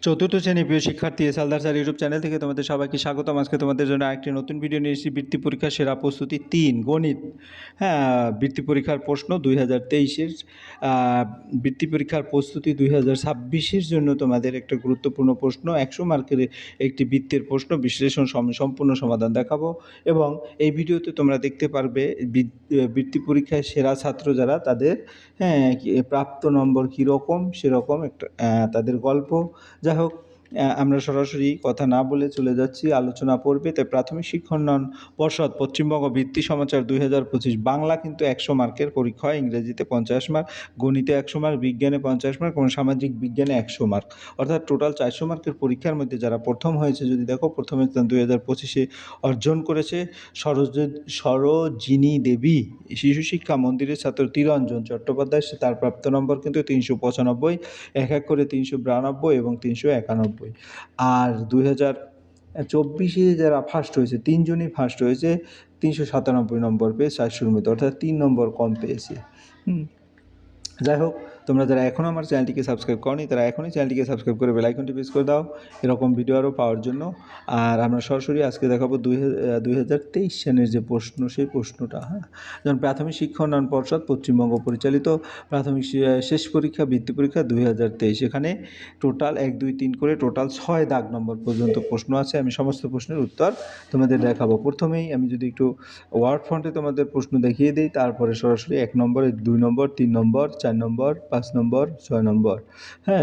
চতুর্থ শ্রেণীর প্রিয় শিক্ষার্থী হালদার স্যার ইউটিউব চ্যানেল থেকে তোমাদের সবাইকে স্বাগতম। আজকে তোমাদের জন্য আরেকটি নতুন ভিডিও নিয়ে এসেছি। বৃত্তি পরীক্ষা সেরা প্রস্তুতি 3 গণিত। হ্যাঁ, বৃত্তি পরীক্ষার প্রশ্ন 2023-এর বৃত্তি পরীক্ষার প্রস্তুতি 2026-এর জন্য তোমাদের একটা গুরুত্বপূর্ণ প্রশ্ন, 100 মার্কের একটি বৃত্তের প্রশ্ন বিশ্লেষণ সম্পূর্ণ সমাধান দেখাবো। এবং এই ভিডিওতে তোমরা দেখতে পারবে বৃত্তি পরীক্ষায় সেরা ছাত্র যারা তাদের প্রাপ্ত নম্বর কীরকম, সেরকম একটা তাদের গল্প। যাই হোক, আমরা সরাসরি কথা না বলে চলে যাচ্ছি আলোচনা পর্বে। তাই প্রাথমিক শিক্ষা উন্নয়ন পর্ষদ পশ্চিমবঙ্গ বৃত্তি সমাচার 2025 বাংলা কিন্তু 100 মার্কের পরীক্ষা হয়, ইংরেজিতে 50 মার্ক, গণিতে 100 মার্ক, বিজ্ঞানে 50 মার্ক এবং সামাজিক বিজ্ঞানে 100 মার্ক, অর্থাৎ টোটাল 400 মার্কের পরীক্ষার মধ্যে যারা প্রথম হয়েছে, যদি দেখো প্রথম স্থান 2025-এ অর্জন করেছে সরোজিনী দেবী শিশু শিক্ষা মন্দিরের ছাত্র তিরঞ্জন চট্টোপাধ্যায়। তার প্রাপ্ত নম্বর কিন্তু 395, এক করে 392 এবং 391। আর 2024-এ যারা ফার্স্ট হয়েছে, 3 জনই ফার্স্ট হয়েছে, 397 নম্বর পেয়ে 400-র মধ্যে, অর্থাৎ 3 নম্বর কম পেয়েছে। যাই হোক, তোমরা যারা এখনও আমার চ্যানেলটিকে সাবস্ক্রাইব করনি তারা এখনই চ্যানেলটিকে সাবস্ক্রাইব করে বেল আইকনটি প্রেস করে দাও এরকম ভিডিও আরও পাওয়ার জন্য। আর আমরা সরাসরি আজকে দেখাবো 2023 সালের যে প্রশ্ন, সেই প্রশ্নটা। যেমন প্রাথমিক শিক্ষা উন্নয়ন পর্ষদ পশ্চিমবঙ্গ পরিচালিত প্রাথমিক শেষ পরীক্ষা বৃত্তি পরীক্ষা 2023, এখানে টোটাল 1, 2, 3 করে টোটাল 6 দাগ নম্বর পর্যন্ত প্রশ্ন আছে। আমি সমস্ত প্রশ্নের উত্তর তোমাদের দেখাবো। প্রথমেই আমি যদি একটু ওয়ার্ড ফ্রন্টে তোমাদের প্রশ্ন দেখিয়ে দিই, তারপরে সরাসরি 1 নম্বর, 2 নম্বর, 3 নম্বর, 4 নম্বর, 5 নম্বর, 6 নম্বর।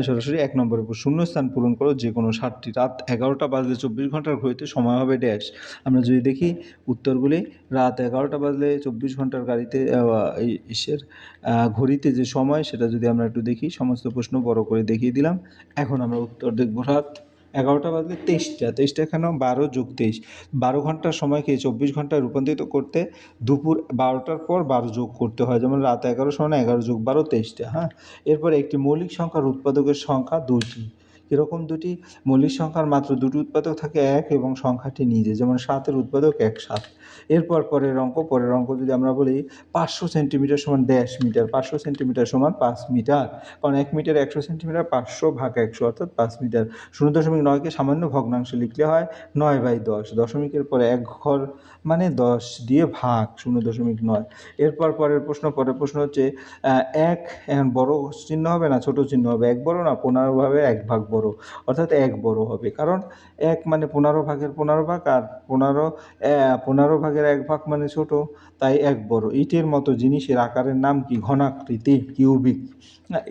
সরাসরি 1 নম্বরের উপর শূন্যস্থান পূরণ করো যে কোনো 7টি। রাত 11টা বাজলে 24 ঘন্টার ঘড়িতে সময় হবে ড্যাশ। আমরা যদি দেখি উত্তরগুলি, রাত 11টা বাজলে 24 ঘন্টার ঘড়িতে যে সময়, সেটা যদি আমরা একটু দেখি, সমস্ত প্রশ্ন বড় করে দেখিয়ে দিলাম। এখন আমরা উত্তর দেখব। রাত 11টা বাজলে 23টা এখানে 12 যোগ 23, 12 ঘন্টার সময়কে 24 ঘন্টায় রূপান্তরিত করতে দুপুর 12টার পর 12 যোগ করতে হয়। যেমন রাত 11 সমান 11 যোগ 12, 23টা। এরপর একটি মৌলিক সংখ্যার উৎপাদকের সংখ্যা 2টি। এরকম দুটি মৌলিক সংখ্যার মাত্র 2টি উৎপাদক থাকে, 1 এবং সংখ্যাটি নিজে। যেমন 7-এর উৎপাদক 1, 7। এরপর পরের অঙ্ক যদি আমরা বলি 500 সেন্টিমিটার সমান ড্যাশ মিটার, 500 সেন্টিমিটার সমান 5 মিটার, কারণ 1 মিটার 100 সেন্টিমিটার, 500 ভাগ 100 অর্থাৎ 5 মিটার। 0.9কে সামান্য ভগ্নাংশে লিখলে হয় 9/10। দশমিকের পরে 1 ঘর মানে 10 দিয়ে ভাগ 0.9। এরপর পরের প্রশ্ন হচ্ছে 1 এখন বড় চিহ্ন হবে না ছোট চিহ্ন হবে? 1 বড় না 15 ভাবে 1 ভাগ বড়, অর্থাৎ 1 বড় হবে, কারণ 1 মানে 15 ভাগের 15 ভাগ, আর 15 ভাগের 1 ভাগ মানে ছোট, তাই 1 বড়। ইটের মতো জিনিসের আকারের নাম কি? ঘনাকৃতি, কিউবিক।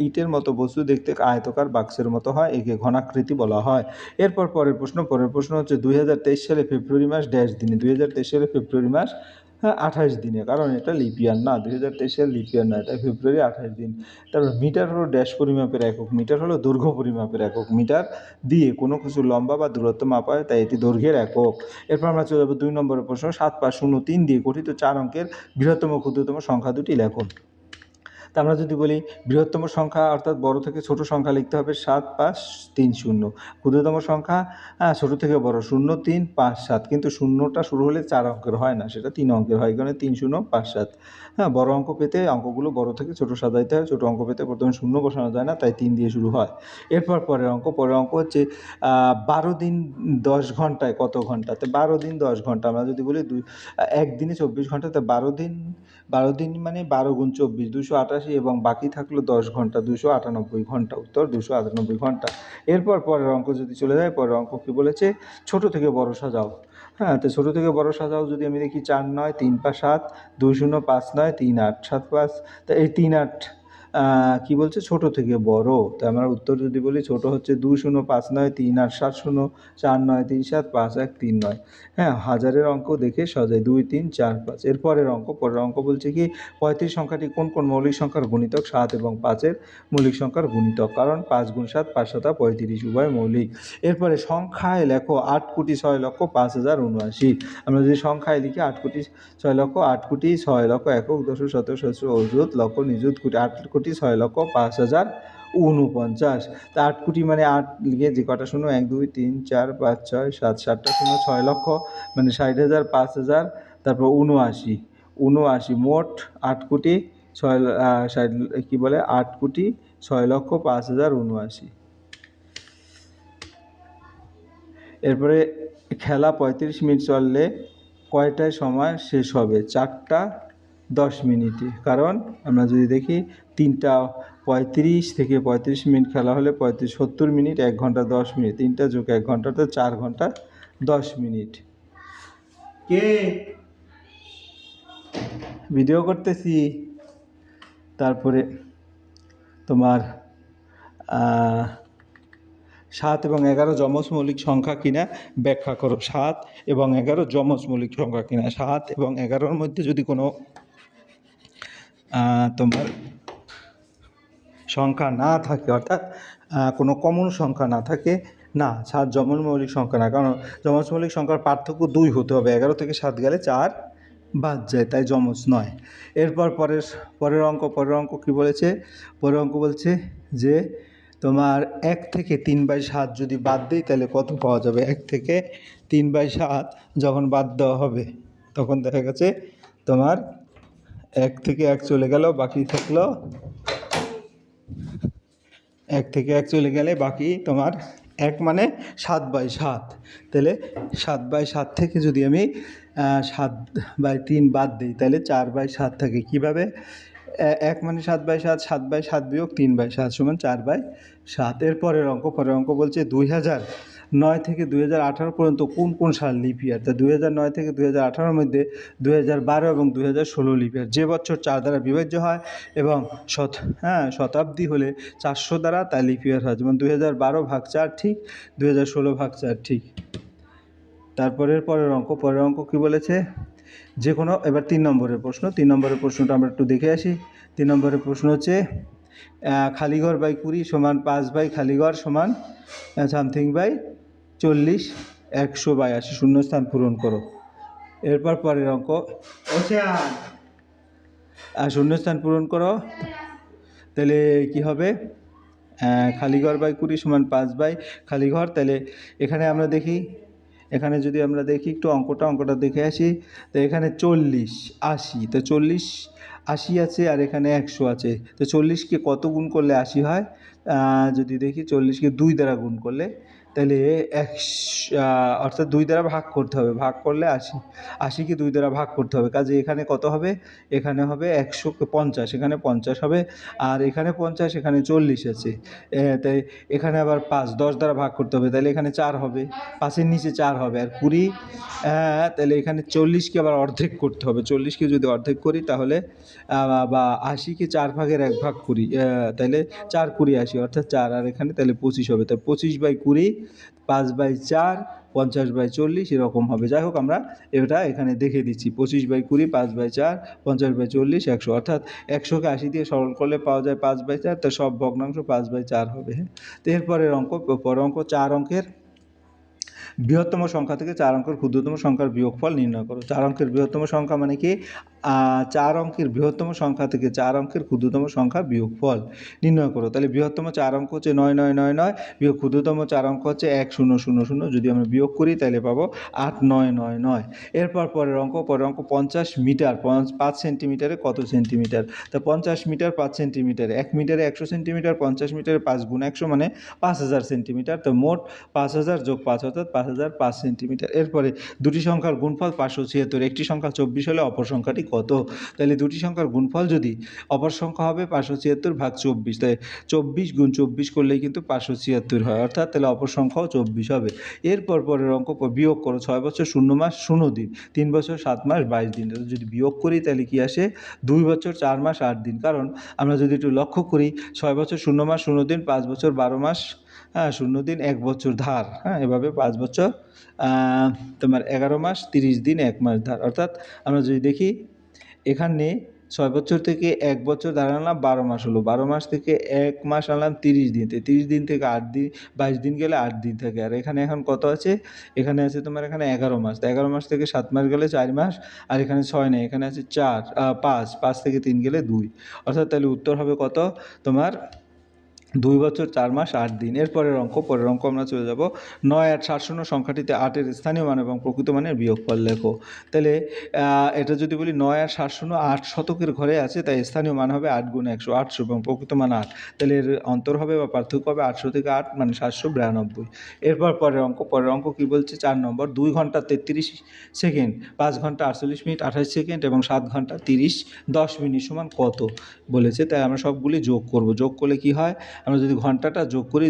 ইটের মতো বস্তু দেখতে আয়তকার বাক্সের মতো হয়, একে ঘনাকৃতি বলা হয়। এরপর পরের প্রশ্ন হচ্ছে 2023 সালে ফেব্রুয়ারি মাস ড্যাশ দিনে। 2023 সালে ফেব্রুয়ারি মাস 28 দিনে, কারণ এটা লিপিয়ার না, 2023 সাল লিপিয়ার না, এটা ফেব্রুয়ারি 28 দিন। তারপর মিটার হলো ড্যাশ পরিমাপের একক। মিটার হলো দৈর্ঘ্য পরিমাপের একক। মিটার দিয়ে কোনো কিছু লম্বা বা দূরত্ব মাপা হয়, তাই এটি দৈর্ঘ্যের একক। এরপর আমরা চলে যাবো 2 নম্বরের প্রশ্ন। 7, 5, 0, 3 দিয়ে গঠিত 4 অঙ্কের বৃহত্তম ক্ষুদ্রতম সংখ্যা দুটি লেখো। তা আমরা যদি বলি বৃহত্তম সংখ্যা অর্থাৎ বড় থেকে ছোট সংখ্যা লিখতে হবে 7, 5, 3, 0। ক্ষুদ্রতম সংখ্যা ছোট থেকে বড় 0, 3, 5, 7, কিন্তু শূন্যটা শুরু হলে 4 অঙ্কের হয় না, সেটা 3 অঙ্কের হয়, এখানে 3, 0, 5, 7। বড় অঙ্ক পেতে অঙ্কগুলো বড় থেকে ছোট সাজাইতে হয়, ছোট অঙ্ক পেতে প্রথমে শূন্য বসানো যায় না, তাই 3 দিয়ে শুরু হয়। এরপর পরের অঙ্ক হচ্ছে 12 দিন 10 ঘন্টায় কত ঘন্টা? তো 12 দিন 10 ঘন্টা। আমরা যদি বলি একদিনে 24 ঘন্টা, তো 12 দিন মানে 12 গুণ 24, 288, এবং বাকি থাকলো 10 ঘন্টা, 298 ঘন্টা। উত্তর 298 ঘন্টা। এরপর পরের অঙ্ক যদি চলে যায়, পরের অঙ্ক কী বলেছে? ছোট থেকে বড় সাজাও। তো ছোট থেকে বড় সাজাও যদি আমি দেখি 4, 9, 3, 5, 7, 2, 0, 5, 9, 3, 8, 7, 5। তা এই 3, 8 কী বলছে? ছোট থেকে বড়। তো আমরা উত্তর যদি বলি, ছোট হচ্ছে 2, 0, 5, 9, 3, 8, 7, 0, 4, 9, 3, 7, 5, 1, 3, 9। হাজারের অঙ্ক দেখে সাজাই 2, 3, 4, 5। পরের অঙ্ক বলছে কি 35 সংখ্যাটি কোন মৌলিক সংখ্যার গুণিতক? 7 এবং 5-এর মৌলিক সংখ্যার গুণিতক, কারণ 5 গুণ 7, 5 7 35, উভয় মৌলিক। এরপরে সংখ্যায় লেখো 8,06,05,079। আমরা যদি সংখ্যায় লিখি 8,06,00,000, 8,06,00,000 একক, দশক, শতক, সহস্র, অযুত, লক্ষ, নিযুত, কোটি। 8,06,05,049। তা 8 কোটি মানে 8 লিখে যে কটা শূন্য, 1, 2, 3, 4, 5, 6, 7, 7টা শূন্য, 6 লক্ষ মানে 60,000, 5,000, তারপর 79, মোট 8 কোটি 6 8,06,05,079। এরপরে খেলা 35 মিনিট চললে কয়টায় সময় শেষ হবে? 4টা 10 মিনিটে। কারণ আমরা যদি দেখি 3টা 35 থেকে 35 মিনিট খেলা হলে 70 মিনিট, 1 ঘন্টা 10 মিনিট, 3টা যোগ 1 ঘন্টা তো 4 ঘন্টা 10 মিনিট। কে ভিডিও করতেছি। তারপরে তোমার 7 এবং 11 যমজ মৌলিক সংখ্যা কিনা ব্যাখ্যা করো। 7 এবং 11 যমজ মৌলিক সংখ্যা কিনা। 7 এবং 11-র মধ্যে যদি কোনো তোমার সংখ্যা না থাকে, অর্থাৎ কোনো কমন সংখ্যা না থাকে, না 7 যমজ মৌলিক সংখ্যা না, কারণ যমজ মৌলিক সংখ্যার পার্থক্য 2 হতে হবে। 11 থেকে 7 গেলে 4 বাদ যায়, তাই যমজ নয়। এরপর পরের অঙ্ক কী বলেছে? পরের অঙ্ক বলছে যে তোমার 1 থেকে 3/7 যদি বাদ দিই তাহলে কত পাওয়া যাবে? 1 থেকে 3/7 যখন বাদ দেওয়া হবে তখন দেখা গেছে তোমার 1 থেকে 1 চলে গেল, বাকি থাকলো 1 থেকে 1 চলে গেলে বাকি তোমার 1 মানে 7/7। তাহলে 7/7 থেকে যদি আমি 7/3 বাদ দিই তাহলে 4/7 থাকে। কীভাবে? 1 মানে 7/7, 7/7 বিয়োগ 3/7 সমান 4/7। পরের অঙ্ক বলছে 2009 থেকে 2018 পর্যন্ত কোন কোন সাল লিপ ইয়ার? তা 2009 থেকে 2018-র মধ্যে 2012 এবং 2016 লিপ ইয়ার। যে বছর 4 দ্বারা বিভাজ্য হয় এবং শতাব্দী হলে 400 দ্বারা তা লিপ ইয়ার হয়। যেমন 2012 ভাগ 4 ঠিক, 2016 ভাগ 4 ঠিক। পরের অঙ্ক কী বলেছে? যে কোনো, এবার 3 নম্বরের প্রশ্ন। 3 নম্বরের প্রশ্নটা আমরা একটু দেখে আসি। 3 নম্বরের প্রশ্ন হচ্ছে খালিঘর বাই 20 সমান 5 বাই খালিঘর সমান সামথিং বাই 40, 100/80 শূন্যস্থান পূরণ করো। এরপর পরের অঙ্ক শূন্যস্থান পূরণ করো। তাহলে কি হবে? খালিঘর বাই 20 সমান 5 বাই খালিঘর। তাহলে এখানে আমরা দেখি, এখানে যদি আমরা দেখি একটু অঙ্কটা দেখে আসি। তো এখানে 40, 80, তো 40, 80 আছে আর এখানে 100 আছে। তো 40-কে কত গুণ করলে 80 হয়? যদি দেখি 40-কে 2 দ্বারা গুণ করলে, তাহলে অর্থাৎ 2 দ্বারা ভাগ করতে হবে, ভাগ করলে 80, 80-কে 2 দ্বারা ভাগ করতে হবে। কাজে এখানে কত হবে? এখানে হবে 100-কে 50, এখানে 50 হবে, আর এখানে 50, এখানে 40 আছে। তাই এখানে আবার 5 10 দ্বারা ভাগ করতে হবে, তাহলে এখানে 4 হবে, 5-এর নিচে 4 হবে। আর 20, তাহলে এখানে 40-কে আবার অর্ধেক করতে হবে। 40-কে যদি অর্ধেক করি তাহলে বা 80-কে 4 ভাগের 1 ভাগ করি, তাহলে 4×20 80, অর্থাৎ 4, আর এখানে তাহলে 25 হবে। তাই 25/20, 5/4, 50/40 এরকম হবে। যাই হোক, আমরা এটা এখানে দেখে দিচ্ছি। 25/20, 5/4, 50/40, 100, অর্থাৎ 100-কে 80 দিয়ে সরল করলে পাওয়া যায় 5/4, তো সব ভগ্নাংশ 5/4 হবে। তো এরপরের পরের অঙ্ক 4 অঙ্কের বৃহত্তম সংখ্যা থেকে 4 অঙ্কের ক্ষুদ্রতম সংখ্যার বিয়োগফল নির্ণয় করো। 4 অঙ্কের বৃহত্তম সংখ্যা মানে কি? 4 অঙ্কের বৃহত্তম সংখ্যা থেকে 4 অঙ্কের ক্ষুদ্রতম সংখ্যা বিয়োগফল নির্ণয় করো। তাহলে বৃহত্তম 4 অঙ্ক হচ্ছে 9999, বিয়োগ ক্ষুদ্রতম 4 অঙ্ক হচ্ছে 1000। যদি আমরা বিয়োগ করি তাহলে পাবো 8999। পরের অঙ্ক 50 মিটার 5 সেন্টিমিটারে কত সেন্টিমিটার? তা 50 মিটার 5 সেন্টিমিটার, 1 মিটারে 100 সেন্টিমিটার, 50 মিটারে 5 × 100 মানে 5000 সেন্টিমিটার। তো মোট 5000 যোগ 5 অর্থাৎ 5005 সেন্টিমিটার। এরপরে দুটি সংখ্যার গুণফল 576, একটি সংখ্যা 24 হলে অপর সংখ্যাটি কত? তাহলে দুটি সংখ্যার গুণফল যদি অপর সংখ্যা হবে 576 ভাগ 24, তাই 24 × 24 করলেই কিন্তু 576 হয়, অর্থাৎ তাহলে অপর সংখ্যাও 24 হবে। পরের অঙ্ক বিয়োগ করো। 6 বছর 0 মাস 0 দিন, 3 বছর 7 মাস 22 দিন। যদি বিয়োগ করি তাহলে কি আসে? 2 বছর 4 মাস 8 দিন। কারণ আমরা যদি একটু লক্ষ্য করি, 6 বছর 0 মাস 0 দিন, 5 বছর 12 মাস 0 দিন, 1 বছর ধার, এভাবে 5 বছর তোমার 11 মাস 30 দিন 1 মাস ধার। অর্থাৎ আমরা যদি দেখি এখানে 6 বছর থেকে 1 বছর ধার আনলাম, 12 মাস হলো, 12 মাস থেকে 1 মাস আনলাম 30 দিন, 30 দিন থেকে 8 দিন 22 দিন গেলে 8 দিন থাকে। আর এখানে এখন কত আছে? এখানে আছে তোমার এখানে 11 মাস, 11 মাস থেকে 7 মাস গেলে 4 মাস, আর এখানে 6 নেই, এখানে আছে 5 থেকে 3 গেলে 2, অর্থাৎ তাহলে উত্তর হবে কত? তোমার 2 বছর 4 মাস 8 দিন। পরের অঙ্ক আমরা চলে যাব 9 8 7শূন্য সংখ্যাটিতে 8-এর স্থানীয় মান এবং প্রকৃত মানের বিয়োগফল লেখো। তাহলে এটা যদি বলি 9 আর 7শূন্য 8 শতকের ঘরে আছে, তাই স্থানীয় মান হবে 8 গুণ 100 800 এবং প্রকৃত মান 8। তাহলে এর অন্তর হবে বা পার্থক্য হবে 800 থেকে 8 মানে 792। এরপর পরের অঙ্ক কী বলছে? 4 নম্বর 2 ঘন্টা 33 সেকেন্ড, 5 ঘন্টা 48 মিনিট 28 সেকেন্ড এবং 7 ঘন্টা 10 মিনিট সমান কত বলেছে। তাই আমরা সবগুলি যোগ করব। যোগ করলে কি হয়? আমরা যদি ঘন্টাটা যোগ করি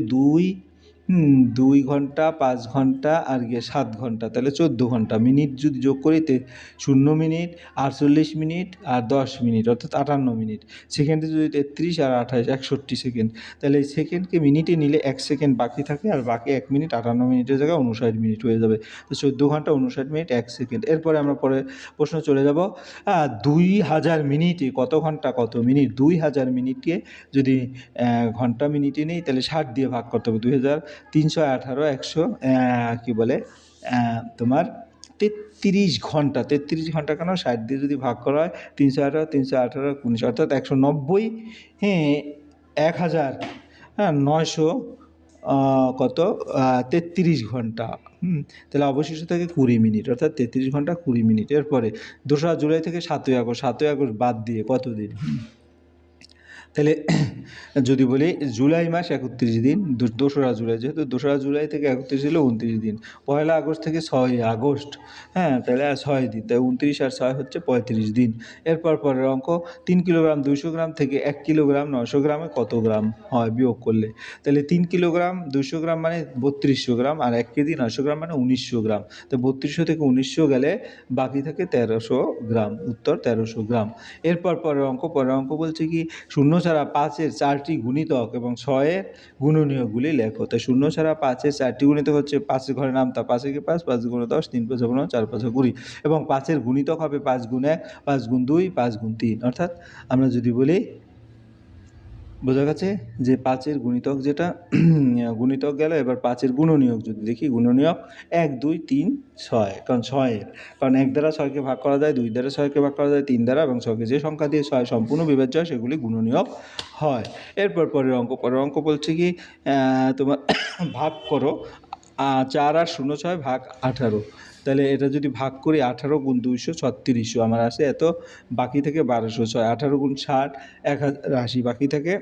2 ঘন্টা 5 ঘন্টা আর 7 ঘন্টা, তাহলে 14 ঘন্টা। মিনিট যদি যোগ করি 0 মিনিট 48 মিনিট আর 10 মিনিট অর্থাৎ 58 মিনিট। সেকেন্ডে যদি 33 আর 28 61 সেকেন্ড। তাহলে এই সেকেন্ডকে মিনিটে নিলে 1 সেকেন্ড বাকি থাকে আর বাকি 1 মিনিট 58 মিনিটের জায়গায় 59 মিনিট হয়ে যাবে। তো 14 ঘন্টা 59 মিনিট 1 সেকেন্ড। এরপরে আমরা পরের প্রশ্ন চলে যাব। 2000 মিনিটে কত ঘন্টা কত মিনিট? 2000 মিনিটকে যদি ঘন্টা মিনিটে নেই তাহলে 60 দিয়ে ভাগ করতে হবে। 2318 100 কী বলে তোমার 33 ঘন্টা। 33 ঘন্টা কেন? 60 দিয়ে যদি ভাগ করা হয় 318 318 19 অর্থাৎ 190 1000 900 কত 33 ঘন্টা। তাহলে অবশিষ্ট থাকে 20 মিনিট অর্থাৎ 33 ঘন্টা 20 মিনিট। এরপরে 2রা জুলাই থেকে 7ই আগস্ট। 7ই আগস্ট বাদ দিয়ে কত দিন? তাহলে যদি বলি জুলাই মাস 31 দিন, 2রা জুলাই, যেহেতু 2রা জুলাই থেকে 31 হলো 29 দিন। 1লা আগস্ট থেকে 6ই আগস্ট, তাহলে 6 দিন, তাই 29 আর 6 হচ্ছে 35 দিন। এরপর পরের অঙ্ক 3 কিলোগ্রাম 200 গ্রাম থেকে 1 কিলোগ্রাম 900 গ্রামে কত গ্রাম হয় বিয়োগ করলে? তাহলে 3 কিলোগ্রাম 200 গ্রাম মানে 3200 গ্রাম আর 1 কেজি 900 গ্রাম মানে 1900 গ্রাম। তো 3200 থেকে 1900 গেলে বাকি থাকে 1300 গ্রাম। উত্তর 1300 গ্রাম। এরপর পরের অঙ্ক বলছে কি শূন্য ছাড়া 5-এর 4টি গুণিতক এবং 6-এর গুণনীয়কগুলি লেখো। তাই শূন্য ছাড়া 5-এর 4টি গুণিতক হচ্ছে 5 ঘরে নামতা 5 একে 5 5 গুণে 10 3 5 15 4 5 20 এবং 5-এর গুণিতক হবে 5 গুণ 1 5 গুণ 2 5 গুণ 3। অর্থাৎ আমরা যদি বলি বোঝা গেছে যে 5-এর গুণিতক যেটা গুণিতক গেল। এবার 5-এর গুণনীয়ক যদি দেখি, গুণনীয়ক 1 2 3 6, কারণ 1 দ্বারা 6কে ভাগ করা যায়, 2 দ্বারা 6কে ভাগ করা যায়, 3 দ্বারা, এবং 6কে যে সংখ্যা দিয়ে 6 সম্পূর্ণ বিভাজ্য হয় সেগুলি গুণনীয়ক হয়। এরপর পরের অঙ্ক বলছে কি তোমার ভাগ করো 4 আর 0 6 ভাগ 18। তাহলে এটা যদি ভাগ করি 18 গুণ 200 3600 আমার আসে এত, বাকি থেকে 1200 6 18 গুণ 60 1080 বাকি থাকে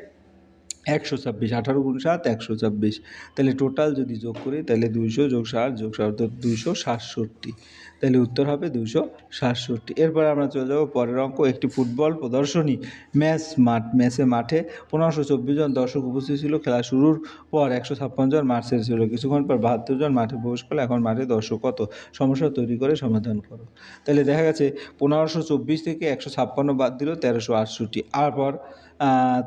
126 18 গুণ 7 126। তাহলে টোটাল যদি যোগ করি তাহলে 200 যোগ 60 যোগ 60 অর্থাৎ 267। তাহলে উত্তর হবে 267। এরপরে আমরা চলে যাব পরের অঙ্ক। একটি ফুটবল প্রদর্শনী ম্যাচে মাঠে 1524 জন দর্শক উপস্থিত ছিল। খেলা শুরুর পর 156 জন মাঠ ছেড়েছিল। কিছুক্ষণ পর 72 জন মাঠে প্রবেশ করলো। এখন মাঠে দর্শক কত? সমস্যা তৈরি করে সমাধান করো। তাহলে দেখা গেছে 1524 থেকে 156 বাদ দিল 1368। আর পর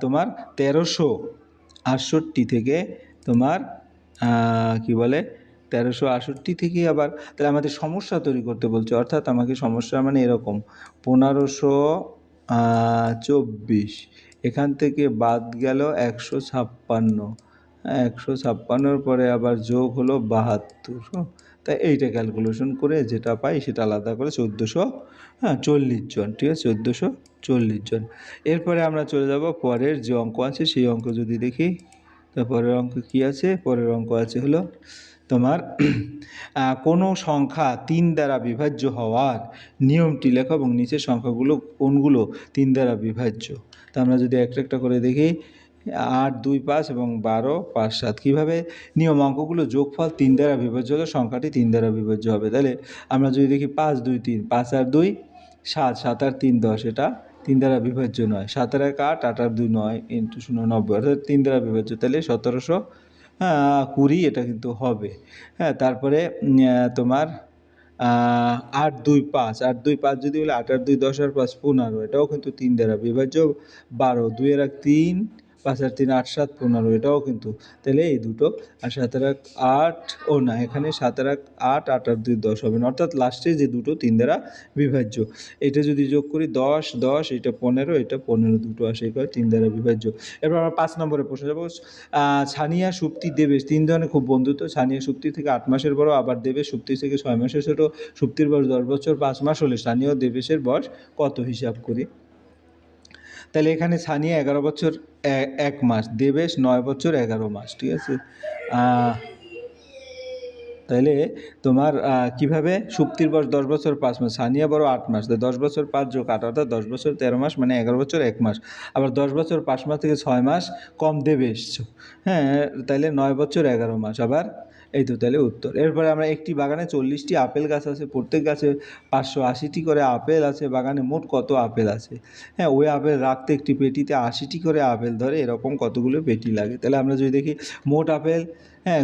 তোমার 1368 থেকে তোমার কি বলে 1368 থেকে আবার তাহলে আমাদের সমস্যা তৈরি করতে বলছে। অর্থাৎ আমাকে সমস্যা মানে এরকম 1524 এখান থেকে বাদ গেল 156, 156-র পরে আবার যোগ হলো 72। তাই এইটা ক্যালকুলেশন করে যেটা পাই সেটা আলাদা করে 1440 জন। ঠিক আছে, 1440 জন। এরপরে আমরা চলে যাব পরের যে অঙ্ক আছে সেই অঙ্ক যদি দেখি। তো পরের অঙ্ক কী আছে? পরের অঙ্ক আছে হলো তোমার কোনো সংখ্যা 3 দ্বারা বিভাজ্য হওয়ার নিয়মটি লেখো এবং নিচের সংখ্যাগুলো কোনগুলো 3 দ্বারা বিভাজ্য। তা আমরা যদি একটা করে দেখি 8 2 5 এবং 12 5 7 কীভাবে নিয়ম? অঙ্কগুলো যোগফল 3 দ্বারা বিভাজ্য হলে সংখ্যাটি 3 দ্বারা বিভাজ্য হবে। তাহলে আমরা যদি দেখি 5 2 3 5 আর 2 7 7 আর 3 10, এটা 3 দ্বারা বিভাজ্য নয়। 7 আর 1 8 8 আর 2 9 ইন্টু 0 90 অর্থাৎ 3 দ্বারা বিভাজ্য। তাহলে 1720 এটা কিন্তু হবে। তারপরে তোমার 8 2 5 8 2 5 যদি বলে 8 আর 2 10 আর 5 15, এটাও কিন্তু 3 দ্বারা বিভাজ্য। 12 2 আর 1 3 5 আর 3 8 7 15, এটাও কিন্তু। তাহলে এই দুটো। আর 7 আর 1 8 ও না, এখানে 7 আর 1 8 8 আর 2 10 হবে না। অর্থাৎ লাস্টে যে দুটো 3 দ্বারা বিভাজ্য। এটা যদি যোগ করি 10 10, এটা 15, এটা 15, দুটো আসে, এটা 3 দ্বারা বিভাজ্য। এরপর আমরা 5 নম্বরে প্রশ্ন যাবো। ছানিয়া সুপ্তি দেবেশ 3 জনে খুব বন্ধুত্ব। ছানিয়া সুপ্তি থেকে 8 মাসের বড়, আবার দেবেশ সুপ্তি থেকে 6 মাসের ছোট। সুপ্তির বয়স 10 বছর 5 মাস হলে স্থানীয় দেবেশের বয়স কত হিসাব করি? তাহলে এখানে সানিয়া 11 বছর 1 মাস, দেবেশ 9 বছর 11 মাস, ঠিক আছে। তাহলে তোমার কীভাবে সুপ্তির বয়স 10 বছর 5 মাস, সানিয়া বড় 8 মাস, 10 বছর 5 যোগ 8 অর্থাৎ 10 বছর 13 মাস, মানে 11 বছর 1 মাস। আবার 10 বছর 5 মাস থেকে 6 মাস কম দেবেশ, হ্যাঁ, তাহলে 9 বছর 11 মাস। আবার এই তো তাহলে উত্তর। এরপরে আমরা একটি বাগানে 40টি আপেল গাছ আছে, প্রত্যেক গাছে 580টি করে আপেল আছে, বাগানে মোট কত আপেল আছে? হ্যাঁ, ওই আপেল রাখতে একটি পেটিতে 80টি করে আপেল ধরে, এরকম কতগুলো পেটি লাগে? তাহলে আমরা যদি দেখি মোট আপেল, হ্যাঁ,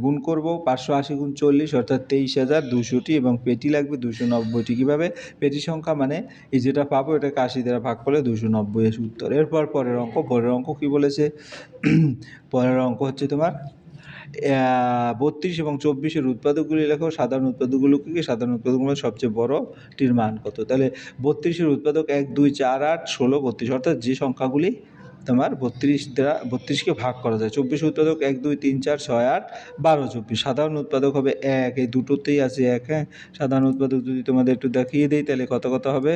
গুণ করব 580 গুণ 40 অর্থাৎ 23,200টি, এবং পেটি লাগবে 290টি। কীভাবে? পেটি সংখ্যা মানে এই যেটা পাবো এটাকে 80 দ্বারা ভাগ করলে 290 এসে উত্তর। এরপর পরের অঙ্ক কী বলেছে? পরের অঙ্ক হচ্ছে তোমার 32 এবং 24-এর উৎপাদকগুলি লেখো। সাধারণ উৎপাদকগুলো কী কী? সাধারণ উৎপাদকগুলোর সবচেয়ে বড়টির মান কত? তাহলে 32-এর উৎপাদক 1, 2, 4, 8, 16, 32 অর্থাৎ যে সংখ্যাগুলি তোমার 32 দ্বারা 32কে ভাগ করা যায়। 24-এর উৎপাদক 1, 2, 3, 4, 6, 8, 12, 24। সাধারণ উৎপাদক হবে 1, এই দুটোতেই আছে 1, হ্যাঁ। সাধারণ উৎপাদক যদি তোমাদের একটু দেখিয়ে দিই তাহলে কত হবে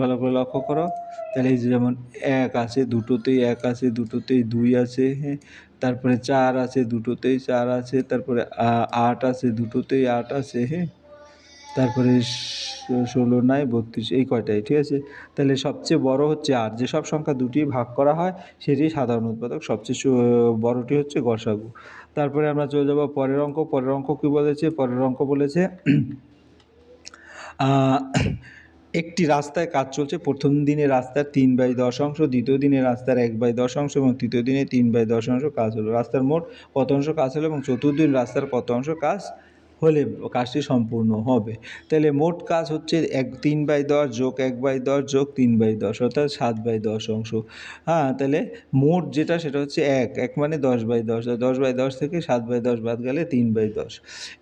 ভালো করে লক্ষ্য করো। তাহলে এই যে যেমন 1 আছে, দুটোতেই 1 আছে, দুটোতেই 2 আছে, হ্যাঁ। তারপরে 4 আছে, দুটোতেই 4 আছে। তারপরে 8 আছে, দুটোতেই 8 আছে, হ্যাঁ। তারপরে 16 নাই, 32, এই কয়টাই, ঠিক আছে। তাহলে সবচেয়ে বড় হচ্ছে 8, যেসব সংখ্যা দুটি ভাগ করা হয় সেটি সাধারণ উৎপাদক, সবচেয়ে বড়টি হচ্ছে গসাগু। তারপরে আমরা চলে যাব পরের অঙ্ক কী বলেছে? পরের অঙ্ক বলেছে একটি রাস্তায় কাজ চলছে। প্রথম দিনে রাস্তার 3/10 অংশ, দ্বিতীয় দিনে রাস্তার 1/10 অংশ এবং তৃতীয় দিনে 3/10 অংশ কাজ হলো। রাস্তার মোট কত অংশ কাজ হলো এবং চতুর্থ দিন রাস্তার কত অংশ কাজ হলে কাজটি সম্পূর্ণ হবে? তাহলে মোট কাজ হচ্ছে 3/10 যোগ 1/10 যোগ 3/10 অর্থাৎ 7/10 অংশ। হ্যাঁ, তাহলে মোট যেটা সেটা হচ্ছে 1 মানে 10/10, 10/10 থেকে 7/10 বাদ গেলে 3/10।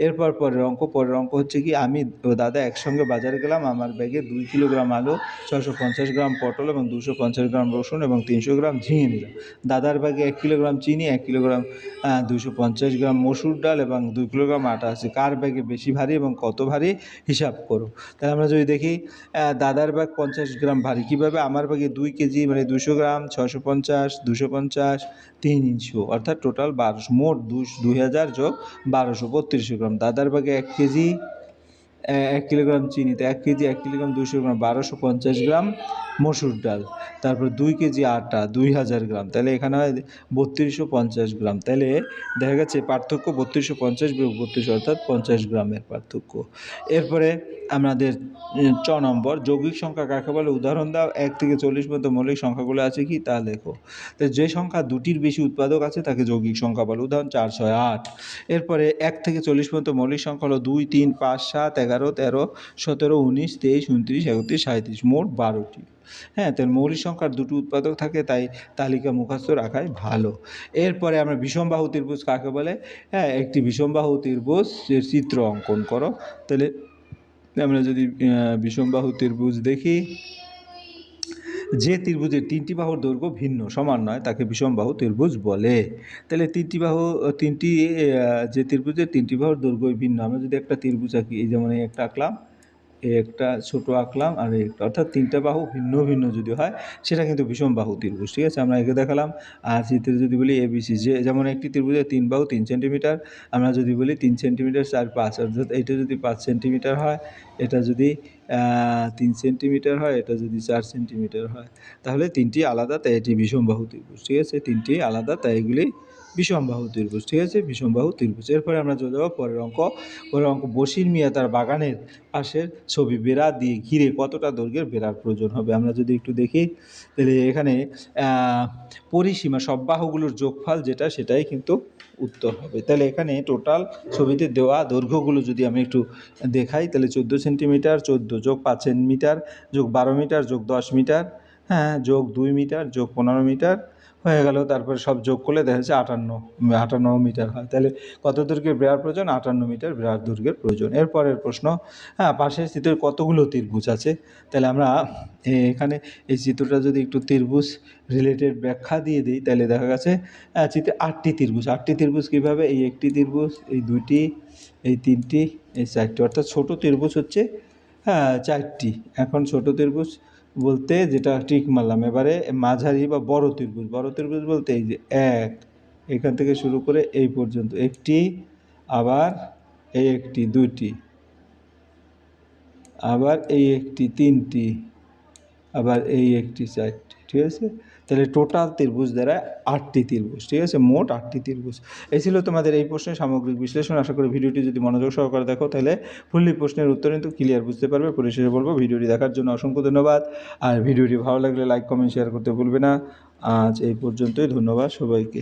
এরপর পরের অঙ্ক হচ্ছে কি, আমি ও দাদা একসঙ্গে বাজারে গেলাম। আমার ব্যাগে 2 কিলোগ্রাম আলু, 650 গ্রাম পটল এবং 250 গ্রাম রসুন এবং 300 গ্রাম ঝিঙে নিলাম। দাদার ব্যাগে 1 কিলোগ্রাম চিনি, 1 কিলোগ্রাম 250 গ্রাম মসুর ডাল এবং 2 কিলোগ্রাম আটা আছে। কার ব্যাগে বেশি ভারী এবং কত ভারী হিসাব করো। তাহলে আমরা যদি দেখি দাদার ব্যাগ 50 গ্রাম ভারী। কীভাবে? আমার ব্যাগে 2 কেজি মানে 200 গ্রাম, 650, 250, 300 অর্থাৎ টোটাল 1200, মোট 2000 যোগ 1200, 3200 গ্রাম। দাদার ব্যাগে 1 কেজি 1 কিলোগ্রাম চিনি, তো 1 কেজি 1 কিলোগ্রাম 200 গ্রাম, 1250 গ্রাম মসুর ডাল, তারপর 2 কেজি আটা 2000 গ্রাম, তাহলে এখানে হয় 3250 গ্রাম। তাহলে দেখা গেছে পার্থক্য 3250 বিয়োগ 32 অর্থাৎ 50 গ্রামের পার্থক্য। এরপরে আমাদের চ নম্বর, যৌগিক সংখ্যা কাকে বলে? উদাহরণ দাও। 1 থেকে 40 পর্যন্ত মৌলিক সংখ্যাগুলো আছে কি তা লেখো। তো যে সংখ্যা দুটির বেশি উৎপাদক আছে তাকে যৌগিক সংখ্যা বলে। উদাহরণ 4, 6, 8। এরপরে 1 থেকে 40 পর্যন্ত মৌলিক সংখ্যা হলো 2, 3, 5, 7, 11, 13, 17, 19, 23, 29, 31, 37, মোট 12টি। হ্যাঁ, তাহলে মৌলিক সংখ্যার দুটি উৎপাদক থাকে, তাই তালিকা মুখস্থ রাখাই ভালো। এরপরে আমরা বিষমবাহু ত্রিভুজ কাকে বলে? হ্যাঁ, একটি বিষমবাহু ত্রিভুজের চিত্র অঙ্কন করো। তাহলে আমরা যদি বিষমবাহু ত্রিভুজ দেখি, যে ত্রিভুজের 3টি বাহুর দৈর্ঘ্য ভিন্ন সমান নয় তাকে বিষমবাহু ত্রিভুজ বলে। তাহলে যে ত্রিভুজের 3টি বাহুর দৈর্ঘ্য ভিন্ন, আমরা যদি একটা ত্রিভুজ আঁকি, এই যেমন এই একটা আঁকলাম, এই একটা ছোট আঁকলাম, আর এই একটা, অর্থাৎ 3টা বাহু ভিন্ন ভিন্ন যদি হয় সেটা কিন্তু বিষমবাহু ত্রিভুজ, ঠিক আছে। আমরা একে দেখালাম। আর চিত্রে যদি বলি ABC, যেমন একটি ত্রিভুজের 3 বাহু 3 সেন্টিমিটার, আমরা যদি বলি 3 সেন্টিমিটার 4, 5, অর্থাৎ এটা যদি 5 সেন্টিমিটার হয়, এটা যদি 3 সেন্টিমিটার হয়, এটা যদি 4 সেন্টিমিটার হয়, তাহলে 3টি আলাদা, তাই এটি বিষমবাহু ত্রিভুজ, ঠিক আছে। 3টি আলাদা, তাই এগুলি বিষমবাহু ত্রিভুজ, ঠিক আছে, বিষমবাহু ত্রিভুজ। এরপরে আমরা চলে যাবো পরের অঙ্ক। বশির মিয়া তার বাগানের পাশের ছবি, বেড়া দিয়ে ঘিরে কতটা দৈর্ঘ্যের বেড়ার প্রয়োজন হবে? আমরা যদি একটু দেখি তাহলে এখানে পরিসীমা, সব বাহুগুলোর যোগফল যেটা, সেটাই কিন্তু উত্তর হবে। তাহলে এখানে টোটাল ছবিতে দেওয়া দৈর্ঘ্যগুলো যদি আমি একটু দেখাই, তাহলে 14 সেন্টিমিটার, 14 যোগ 5 মিটার যোগ 12 মিটার যোগ 10 মিটার, হ্যাঁ, যোগ 2 মিটার যোগ 15 মিটার হয়ে গেল। তারপরে সব যোগ করলে দেখা যাচ্ছে 58 মিটার হয়। তাহলে কত দৈর্ঘ্যের বেড়ার প্রয়োজন? 58 মিটার বেড়ার দৈর্ঘ্যের প্রয়োজন। এরপরের প্রশ্ন, হ্যাঁ, পাশের চিত্রের কতগুলো ত্রিভুজ আছে? তাহলে আমরা এখানে এই চিত্রটা যদি একটু ত্রিভুজ রিলেটেড ব্যাখ্যা দিয়ে দিই, তাহলে দেখা গেছে চিত্রে 8টি ত্রিভুজ। 8টি ত্রিভুজ কীভাবে? এই একটি ত্রিভুজ, এই 2টি, এই 3টি, এই 4টি, অর্থাৎ ছোটো ত্রিভুজ হচ্ছে 4টি। এখন ছোটো ত্রিভুজ বলতে যেটা টিক মারলাম। এবারে মাঝারি বা বড় ত্রিভুজ বলতে এই যে এক, এখান থেকে শুরু করে এই পর্যন্ত একটি, আবার এই একটি দুইটি, আবার এই একটি তিনটি, আবার এই একটি চারটি। ঠিক আছে, তাহলে টোটাল ত্রিভুজ দ্বারা 8টি ত্রিভুজ। ঠিক আছে, মোট 8টি ত্রিভুজ। এই ছিল তোমাদের এই প্রশ্নের সামগ্রিক বিশ্লেষণ। আশা করি ভিডিওটি যদি মনোযোগ সহকারে দেখো তাহলে ফুললি প্রশ্নের উত্তর কিন্তু ক্লিয়ার বুঝতে পারবে। পরিশেষে বলবো ভিডিওটি দেখার জন্য অসংখ্য ধন্যবাদ। আর ভিডিওটি ভালো লাগলে লাইক কমেন্ট শেয়ার করতে ভুলবে না। আজ এই পর্যন্তই, ধন্যবাদ সবাইকে।